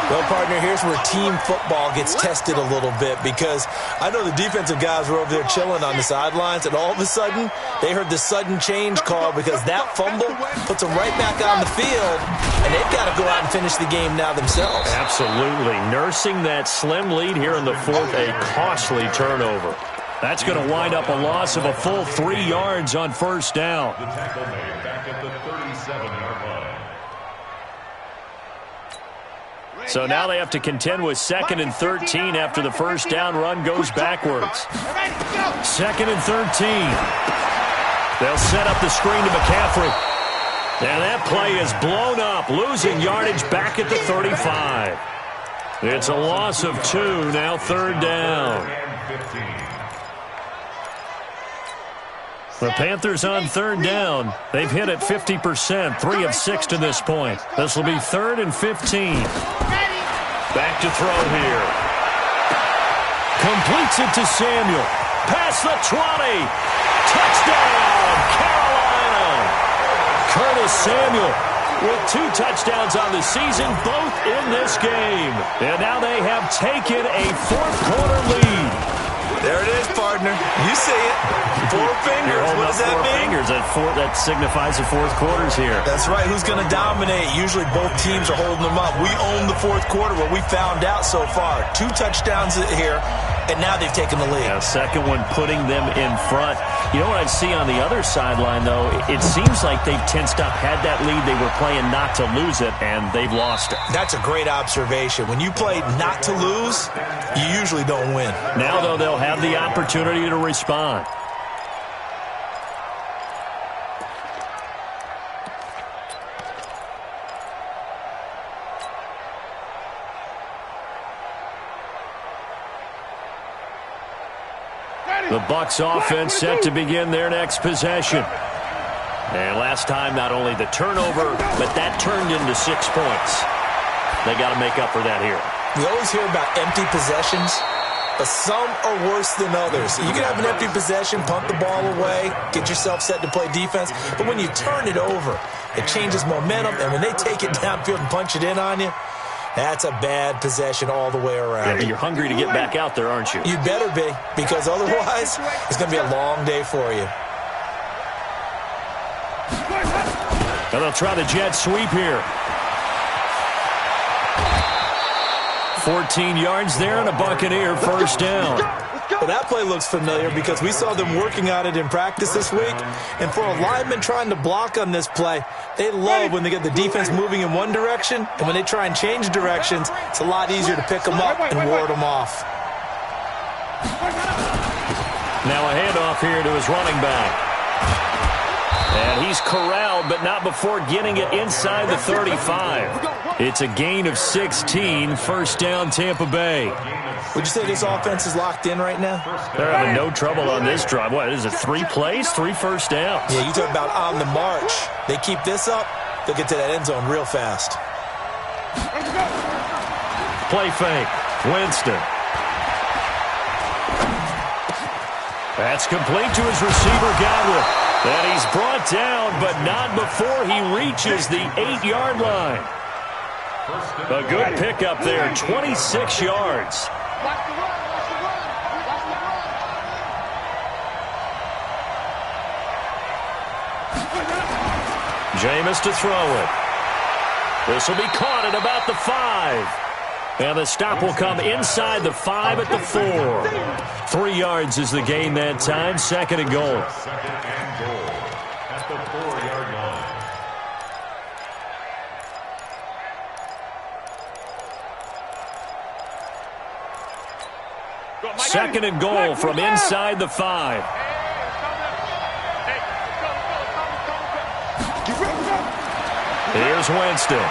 Well, partner, here's where team football gets tested a little bit because I know the defensive guys were over there chilling on the sidelines, and all of a sudden, they heard the sudden change call because that fumble puts them right back on the field, and they've got to go out and finish the game now themselves. Absolutely. Nursing that slim lead here in the fourth, a costly turnover. That's going to wind up a loss of a full 3 yards on first down. The tackle made back at the 37-yard line. So now they have to contend with 2nd and 13 after the first down run goes backwards. 2nd and 13. They'll set up the screen to McCaffrey. And that play is blown up, losing yardage back at the 35. It's a loss of 2, now 3rd down. The Panthers on 3rd down. They've hit it 50%, 3 of 6 to this point. This will be 3rd and 15. Back to throw here. Completes it to Samuel. Past the 20. Touchdown, Carolina. Curtis Samuel with 2 touchdowns on the season, both in this game. And now they have taken a 4th-quarter lead. There it is, partner. You see it. 4 fingers. What does that mean? 4 fingers. That signifies the 4th quarter's here. That's right. Who's going to dominate? Usually both teams are holding them up. We own the 4th quarter, what we found out so far. 2 touchdowns here, and now they've taken the lead. Yeah, second one putting them in front. You know what I see on the other sideline, though? It seems like they've tensed up, had that lead. They were playing not to lose it, and they've lost it. That's a great observation. When you play not to lose, you usually don't win. Now, though, they'll have the opportunity to respond. The Bucs offense set to begin their next possession. And last time, not only the turnover, but that turned into 6 points. They got to make up for that here. We always hear about empty possessions, but some are worse than others. You can have an empty possession, punt the ball away, get yourself set to play defense, but when you turn it over, it changes momentum, and when they take it downfield and punch it in on you, that's a bad possession all the way around. Yeah, but you're hungry to get back out there, aren't you? You better be, because otherwise, it's going to be a long day for you. And they'll try the jet sweep here. 14 yards there and a Buccaneer first down. Well, that play looks familiar because we saw them working on it in practice this week. And for a lineman trying to block on this play, they love when they get the defense moving in one direction. And when they try and change directions, it's a lot easier to pick them up and ward them off. Now a handoff here to his running back. And he's corralled, but not before getting it inside the 35. It's a gain of 16, first down Tampa Bay. Would you say this offense is locked in right now? They're having no trouble on this drive. What, is it 3 plays, 3 first downs? Yeah, you talk about on the march. They keep this up, they'll get to that end zone real fast. Play fake, Winston. That's complete to his receiver, Godwin. And he's brought down, but not before he reaches the 8-yard line. A good pickup there, 26 yards. Watch the run, watch the run, watch the run. Jameis to throw it. This will be caught at about the 5. And the stop will come inside the 5 at the 4. 3 yards is the gain that time. Second and goal. Second and goal at the 4-yard line. Second and goal from inside the 5. Here's Winston.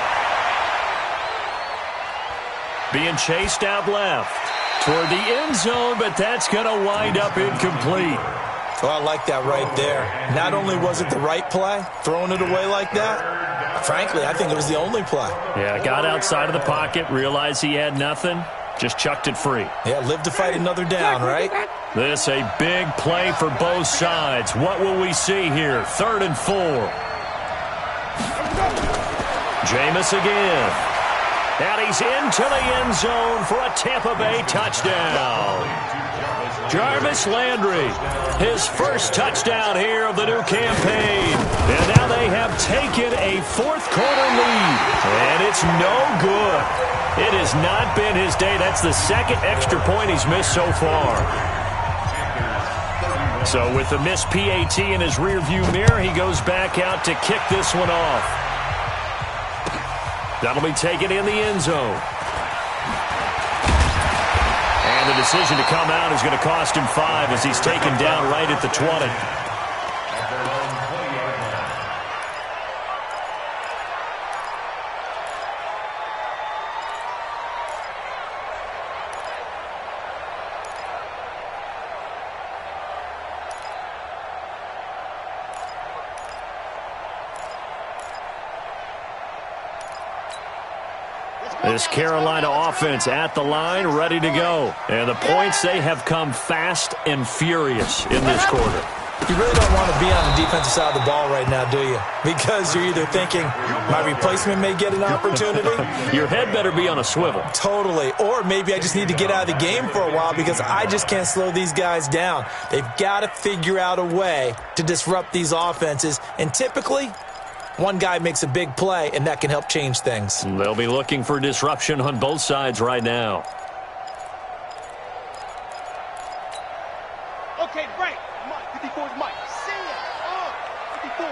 Being chased out left toward the end zone, but that's going to wind up incomplete. Oh, I like that right there. Not only was it the right play, throwing it away like that, frankly, I think it was the only play. Yeah, got outside of the pocket, realized he had nothing, just chucked it free. Yeah, live to fight another down, right? This a big play for both sides. What will we see here? 3rd and 4. Jameis again. And he's into the end zone for a Tampa Bay touchdown. Jarvis Landry, his first touchdown here of the new campaign. And now they have taken a 4th quarter lead. And it's no good. It has not been his day. That's the 2nd extra point he's missed so far. So with the missed PAT in his rearview mirror, he goes back out to kick this one off. That'll be taken in the end zone. And the decision to come out is going to cost him 5 as he's taken down right at the 20. This Carolina offense at the line, ready to go. And the points, they have come fast and furious in this quarter. You really don't want to be on the defensive side of the ball right now, do you? Because you're either thinking, my replacement may get an opportunity. Your head better be on a swivel. Totally. Or maybe I just need to get out of the game for a while because I just can't slow these guys down. They've got to figure out a way to disrupt these offenses. And typically, one guy makes a big play, and that can help change things. They'll be looking for disruption on both sides right now. Okay, right. Mike, 54 is Mike. See it. 54.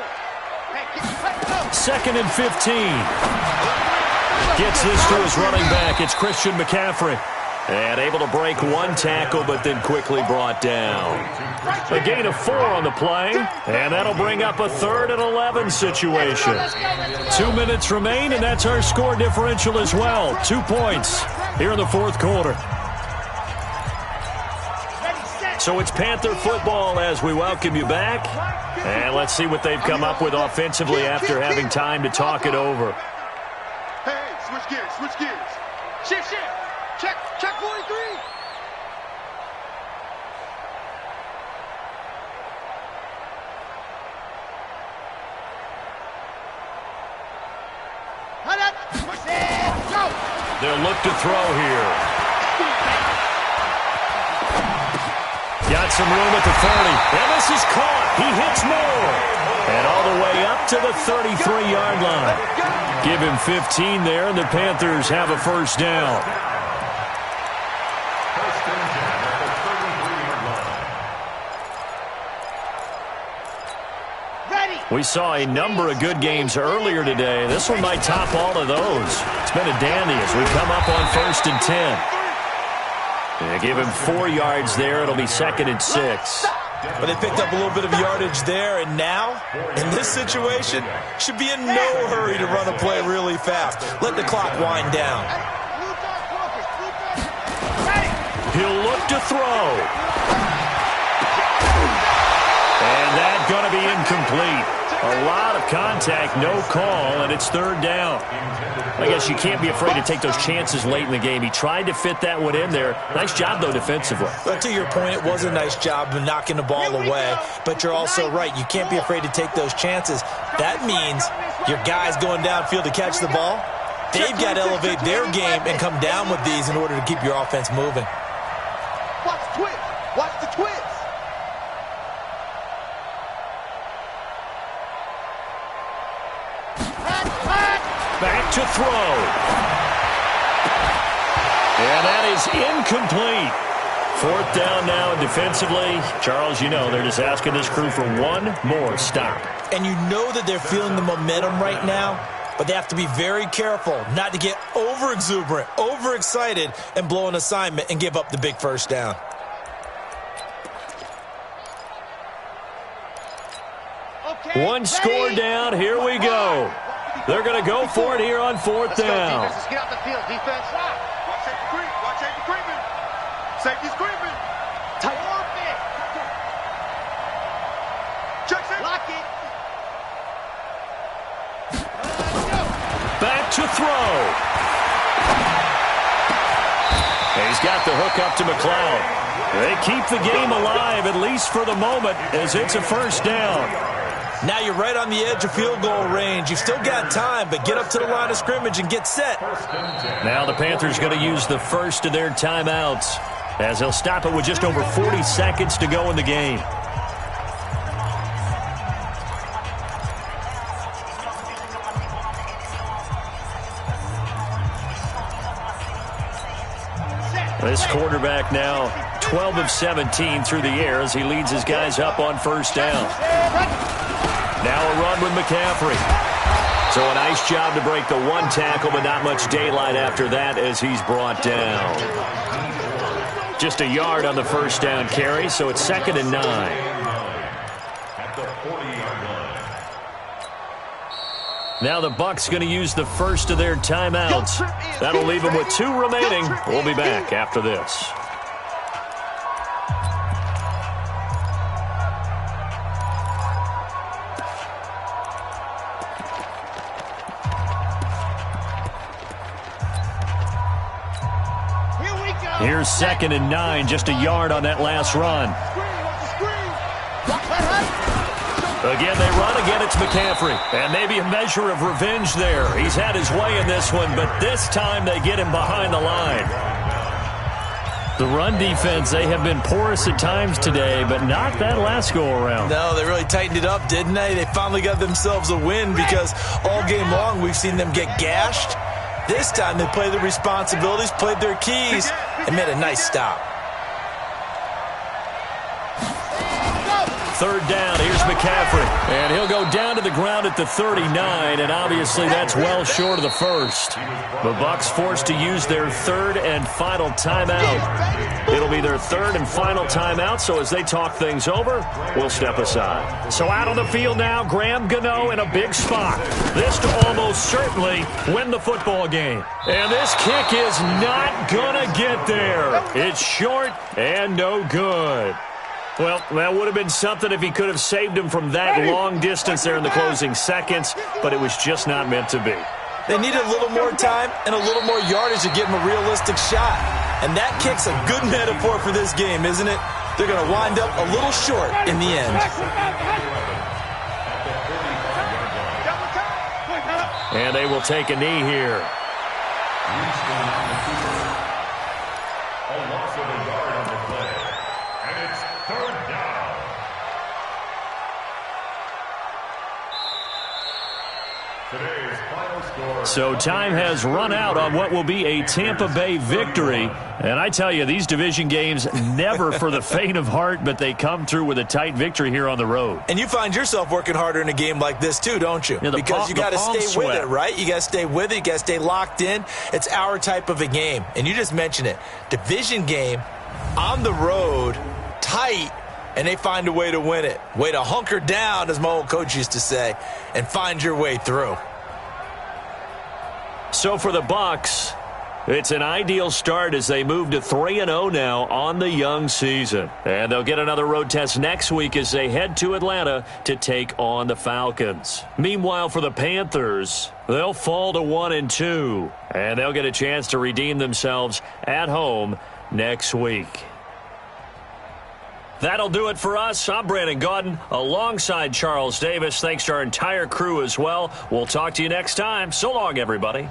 Hey, get 2nd and 15. Gets this to his running back. It's Christian McCaffrey. And able to break one tackle, but then quickly brought down. A gain of 4 on the play, and that'll bring up a 3rd and 11 situation. 2 minutes remain, and that's our score differential as well. 2 points here in the 4th quarter. So it's Panther football as we welcome you back. And let's see what they've come up with offensively after having time to talk it over. Hey, switch gears, switch gears. Shift. Check 43. Go. They'll look to throw here. Got some room at the 30. And this is caught. He hits more. And all the way up to the 33-yard line. Give him 15 there, and the Panthers have a first down. We saw a number of good games earlier today. This one might top all of those. It's been a dandy as we come up on 1st and 10. They give him 4 yards there. It'll be 2nd and 6. But they picked up a little bit of yardage there, and now, in this situation, should be in no hurry to run a play really fast. Let the clock wind down. He'll look to throw. And that's going to be incomplete. A lot of contact, no call, and it's 3rd down. I guess you can't be afraid to take those chances late in the game. He tried to fit that one in there. Nice job, though, defensively. But to your point, it was a nice job of knocking the ball away. But you're also right. You can't be afraid to take those chances. That means your guys going downfield to catch the ball, They've got to elevate their game and come down with these in order to keep your offense moving. Watch the twist. Watch the twist. Back to throw. And that is incomplete. Fourth down now, and defensively, Charles, you know, they're just asking this crew for one more stop. And you know that they're feeling the momentum right now, but they have to be very careful not to get over-exuberant, over-excited, and blow an assignment and give up the big first down. One score down, here we go. They're going to go for it here on fourth down. Let's get out the field, defense. Watch safety creep. Watch safety creeping. Safety's creeping. Tight orbit. Check safety. Lock it. Back to throw. He's got the hook up to McLeod. They keep the game alive, at least for the moment, as it's a first down. Now you're right on the edge of field goal range. You've still got time, but get up to the line of scrimmage and get set. Now the Panthers going to use the first of their timeouts, as they'll stop it with just over 40 seconds to go in the game. This quarterback now 12 of 17 through the air as he leads his guys up on first down. Now a run with McCaffrey. So a nice job to break the one tackle, but not much daylight after that as he's brought down. Just a yard on the first down carry, so it's 2nd and 9. At the 40-yard line. Now the Bucs going to use the first of their timeouts. That'll leave them with 2 remaining. We'll be back after this. Here's 2nd and 9, just a yard on that last run. Again, they run. Again, it's McCaffrey. And maybe a measure of revenge there. He's had his way in this one, but this time they get him behind the line. The run defense, they have been porous at times today, but not that last go-around. No, they really tightened it up, didn't they? They finally got themselves a win because all game long we've seen them get gashed. This time they played their responsibilities, played their keys, and made a nice stop. Third down, here's McCaffrey. And he'll go down to the ground at the 39, and obviously that's well short of the first. The Bucs forced to use their third and final timeout. It'll be their third and final timeout, so as they talk things over, we'll step aside. So out on the field now, Graham Gano in a big spot. This to almost certainly win the football game. And this kick is not gonna get there. It's short and no good. Well, that would have been something if he could have saved him from that long distance there in the closing seconds, but it was just not meant to be. They needed a little more time and a little more yardage to give him a realistic shot. And that kick's a good metaphor for this game, isn't it? They're going to wind up a little short in the end. And they will take a knee here. A loss of a yard on the play. And it's 3rd down. Today's final score. So time has run out on what will be a Tampa Bay victory. And I tell you, these division games never for the faint of heart, but they come through with a tight victory here on the road. And you find yourself working harder in a game like this too, don't you? Yeah, because you got to stay with it, right? You got to stay with it. You got to stay locked in. It's our type of a game. And you just mentioned it. Division game, on the road, tight, and they find a way to win it. Way to hunker down, as my old coach used to say, and find your way through. So for the Bucs, it's an ideal start as they move to 3-0 now on the young season. And they'll get another road test next week as they head to Atlanta to take on the Falcons. Meanwhile, for the Panthers, they'll fall to 1-2, and they'll get a chance to redeem themselves at home next week. That'll do it for us. I'm Brandon Gaudin alongside Charles Davis. Thanks to our entire crew as well. We'll talk to you next time. So long, everybody.